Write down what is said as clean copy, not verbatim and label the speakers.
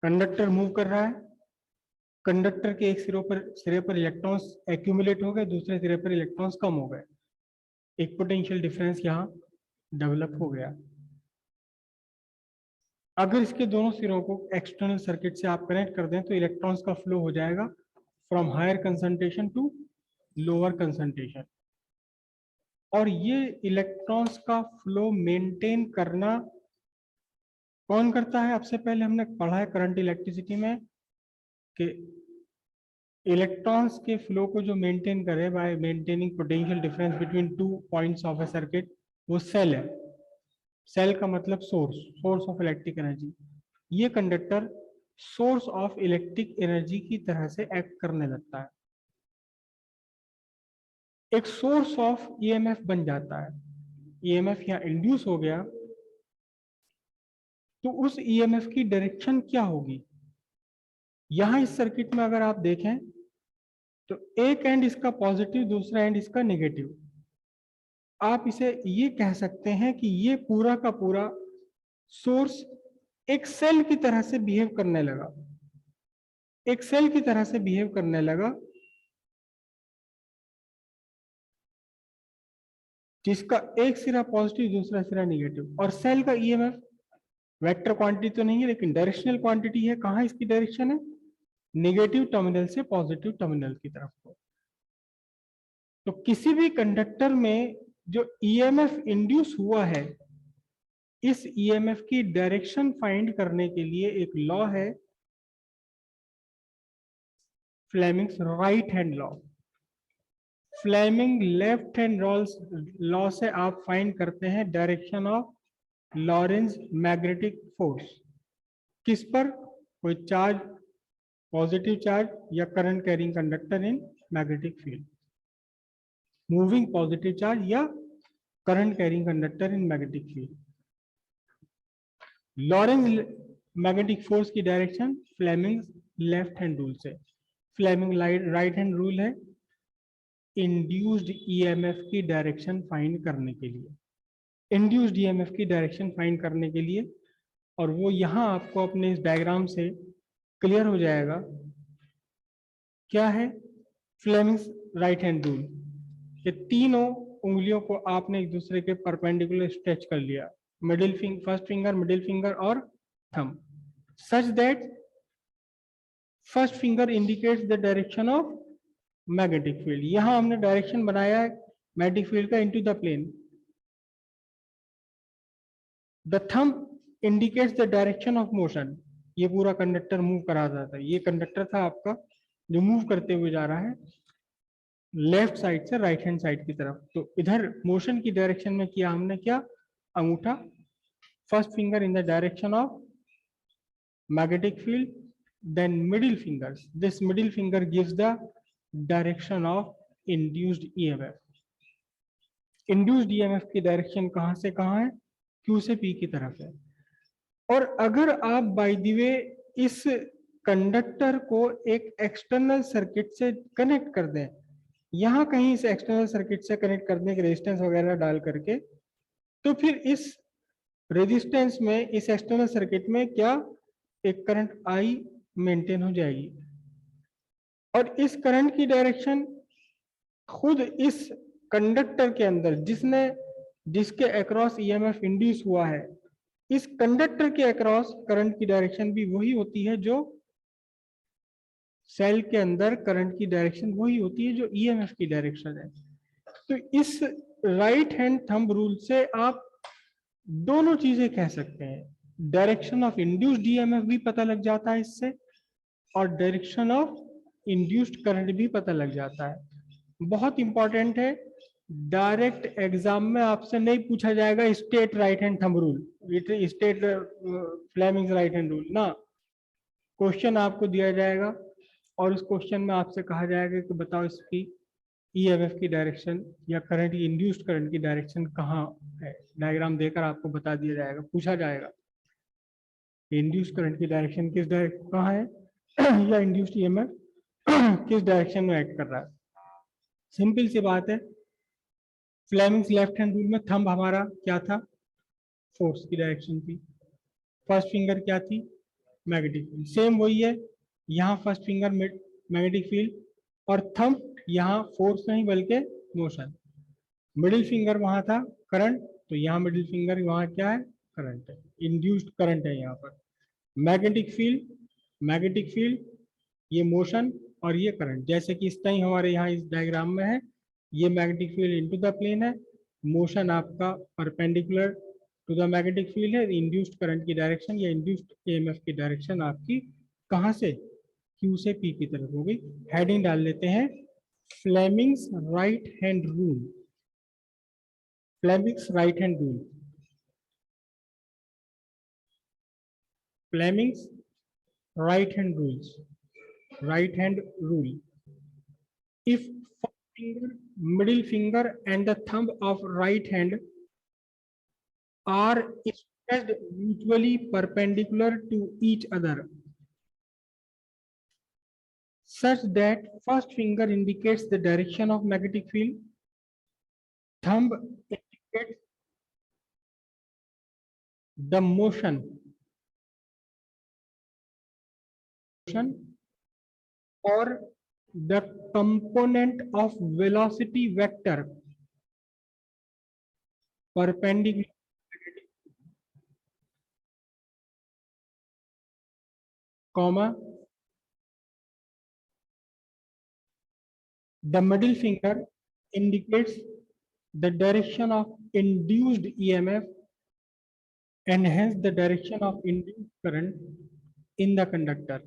Speaker 1: Conductor move कर रहा है, कंडक्टर के एक सिरे पर इलेक्ट्रॉन्स एक्यूमुलेट हो गए, दूसरे सिरे पर इलेक्ट्रॉन्स कम हो गए, एक पोटेंशियल डिफरेंस यहाँ डेवलप हो गया। अगर इसके दोनों सिरों को एक्सटर्नल सर्किट से आप कनेक्ट कर दें तो इलेक्ट्रॉन्स का फ्लो हो जाएगा from higher concentration to lower concentration. और ये इलेक्ट्रॉन्स का फ्लो मेंटेन करना कौन करता है? आपसे पहले हमने पढ़ा है करंट इलेक्ट्रिसिटी में कि इलेक्ट्रॉन्स के फ्लो को जो मेंटेन करे bye maintaining potential difference between two points of A circuit, वो सेल है। सेल का मतलब सोर्स ऑफ इलेक्ट्रिक एनर्जी। ये conductor source of electric energy की तरह से एक्ट करने लगता है, एक सोर्स ऑफ ईएमएफ बन जाता है। ईएमएफ यहाँ इंड्यूस हो गया तो उस ईएमएफ की डायरेक्शन क्या होगी? यहां इस सर्किट में अगर आप देखें तो एक एंड इसका पॉजिटिव, दूसरा एंड इसका नेगेटिव। आप इसे ये कह सकते हैं कि ये पूरा का पूरा सोर्स एक सेल की तरह से बिहेव करने लगा, एक सेल की तरह से बिहेव करने लगा, जिसका एक सिरा पॉजिटिव दूसरा सिरा नेगेटिव। और सेल का ईएमएफ वेक्टर क्वांटिटी तो नहीं है लेकिन डायरेक्शनल क्वांटिटी है। कहां इसकी डायरेक्शन है? नेगेटिव टर्मिनल से पॉजिटिव टर्मिनल की तरफ को। तो किसी भी कंडक्टर में जो ईएमएफ इंड्यूस हुआ है, इस ईएमएफ की डायरेक्शन फाइंड करने के लिए एक लॉ है, Fleming's right hand law. Fleming left hand law से आप फाइंड करते हैं direction of Lorentz magnetic force. किस पर? कोई चार्ज, पॉजिटिव चार्ज या current carrying conductor in magnetic field, moving positive charge या current carrying conductor in magnetic field. Lorentz magnetic force की direction Fleming left hand rule से। Fleming right hand rule है induced EMF की direction find करने के लिए, induced EMF की direction find करने के लिए। और वो यहां आपको अपने इस डायग्राम से क्लियर हो जाएगा। क्या है फ्लेमिंग्स राइट हैंड रूल? ये तीनों उंगलियों को आपने एक दूसरे के परपेंडिकुलर स्ट्रेच कर लिया, फर्स्ट फिंगर, मिडिल फिंगर और thumb, such that first finger indicates the direction of magnetic field. यहां हमने डायरेक्शन बनाया है मैग्नेटिक फील्ड का into the plane. The thumb indicates the direction of motion. ये पूरा कंडक्टर मूव करा जाता है। ये कंडक्टर था आपका जो मूव करते हुए जा रहा है लेफ्ट साइड से राइट हैंड साइड की तरफ। तो इधर मोशन की डायरेक्शन में किया हमने क्या? अंगूठा, first finger in the direction of magnetic field, then middle fingers. This middle finger gives the direction of induced EMF. Induced EMF की डायरेक्शन कहां से कहां है? Q से P की तरफ है। और अगर आप बाय द वे इस कंडक्टर को एक एक्सटर्नल सर्किट से कनेक्ट कर दें, यहां कहीं इस एक्सटर्नल सर्किट से कनेक्ट करने के रेजिस्टेंस वगैरह डाल करके, तो फिर इस रेजिस्टेंस में, इस एक्सटर्नल सर्किट में क्या एक करंट I मेंटेन हो जाएगी। और इस करंट की डायरेक्शन खुद इस कंडक्टर के अंदर जिसके अक्रॉस ईएमएफ इंड्यूस हुआ है, इस कंडक्टर के अक्रॉस करंट की डायरेक्शन भी वही होती है जो सेल के अंदर करंट की डायरेक्शन वही होती है जो ईएमएफ की डायरेक्शन है। तो इस राइट हैंड थंब रूल से आप दोनों चीजें कह सकते हैं, डायरेक्शन ऑफ इंड्यूस्ड ईएमएफ भी पता लग जाता है इससे, और डायरेक्शन ऑफ इंड्यूस्ड करंट भी पता लग जाता है। बहुत इंपॉर्टेंट है, डायरेक्ट एग्जाम में आपसे नहीं पूछा जाएगा state right hand thumb rule, state Fleming's right hand rule ना। क्वेश्चन आपको दिया जाएगा और उस क्वेश्चन में आपसे कहा जाएगा कि बताओ इसकी ईएमएफ की डायरेक्शन या करंट, इंड्यूस्ड करंट की डायरेक्शन कहाँ है। डायग्राम देकर आपको बता दिया जाएगा, पूछा जाएगा इंड्यूस्ड करंट की डायरेक्शन किस डायरेक्शन कहाँ है या इंड्यूस्ड ईएमएफ किस डायरेक्शन में एक्ट कर रहा है। सिंपल सी बात है। फ्लेमिंग्स लेफ्ट हैंड रूल में थंब हमारा क्या था? फोर्स की डायरेक्शन थी। फर्स्ट फिंगर क्या थी? Magnetic field. सेम वही है, यहाँ फर्स्ट फिंगर मैग्नेटिक फील्ड और थंब यहाँ फोर्स नहीं बल्कि मोशन। मिडिल फिंगर वहां था करंट, तो यहाँ मिडिल फिंगर वहां क्या है, करंट है, इंड्यूस्ड करंट है यहाँ पर। मैग्नेटिक फील्ड, मैग्नेटिक फील्ड, ये मोशन और ये करंट, जैसे कि इस टाइम हमारे यहाँ इस डायग्राम में है, ये magnetic field into the plane है, मोशन आपका perpendicular to the magnetic field है, इंड्यूस्ड करंट की डायरेक्शन या इंड्यूस्ड ईएमएफ की डायरेक्शन आपकी कहाँ से, क्यू से पी की तरफ हो गई। हेडिंग डाल लेते हैं, Fleming's right hand rule. Fleming's right hand rule, Fleming's right hand rules, right hand rule. If finger, middle finger and the thumb of right hand are stretched mutually perpendicular to each other, such that first finger indicates the direction of magnetic field, thumb indicates the motion or the component of velocity vector perpendicular, comma, the middle finger indicates the direction of induced EMF and hence the direction of induced current in the conductor.